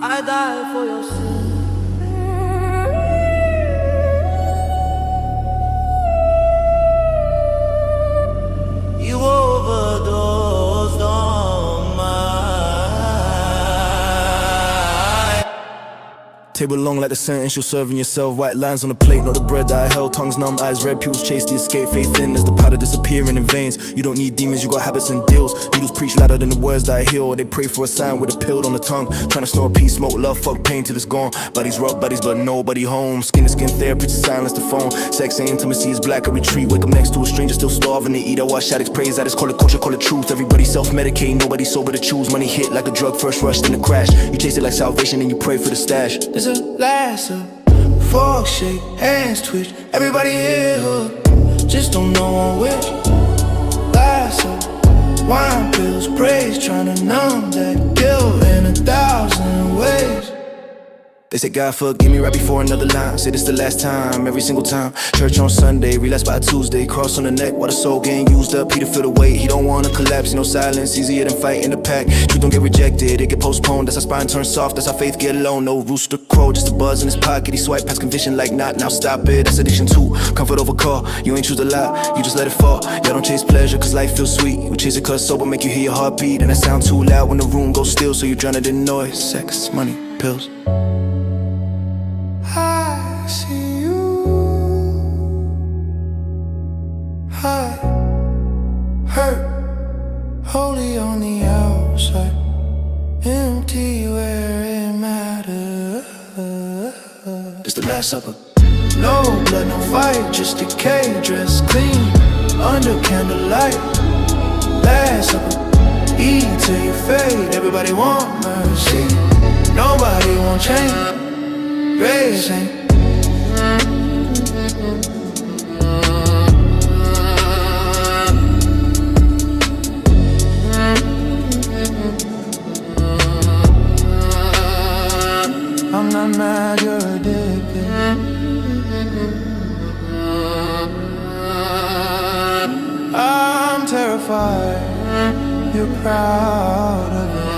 I die for your sin. You overdosed on my Table long like the sentence you're serving yourself. White lines on the plate, not the bread that I held. Tongues numb, eyes red, pupils chase the escape. Faith thin as the powder disappearing in veins. You don't need demons, you got habits and deals. Needles preach louder than the words that I heal. They pray for a sign with a pill on the tongue. Trying to snort peace, smoke love, fuck pain till it's gone. Buddies rock buddies, but nobody home. Skin to skin therapy to silence the phone. Sex and intimacy is black, a retreat. Wake up next to a stranger still starving to eat. I watch addicts praise, I just call it culture, call it truth. Everybody self-medicate, nobody sober to choose. Money hit like a drug, first rush, then a crash. You chase it like salvation and you pray for the stash. There's a last fork shake, hands twitch, everybody here hook, just don't know which. Last wine pills, praise, trying to numb that guilt in 1,000 ways. They say God forgive me right before another line. Say this the last time, every single time. Church on Sunday, relapse by Tuesday. Cross on the neck while the soul getting used up. Peter feel the weight, he don't wanna collapse. No silence, easier than fight in the pack. Truth don't get rejected, it get postponed. That's how spine turns soft, that's how faith get alone. No rooster crow, just a buzz in his pocket. He swipe past conviction like not, now stop it. That's addiction too, comfort over call. You ain't choose a lot, you just let it fall. Y'all don't chase pleasure cause life feels sweet. You chase it cause sober make you hear your heartbeat. And that sound too loud when the room goes still, so you drown it in noise. Sex, money, pills. I see you, I hurt, holy on the outside, empty where it matters. It's the last supper. No blood, no fight, just decay, dress clean, under candlelight. Last supper, eat till you fade, everybody want mercy, nobody want change. Grace ain't I'm not mad, you're addicted. I'm terrified, you're proud of it.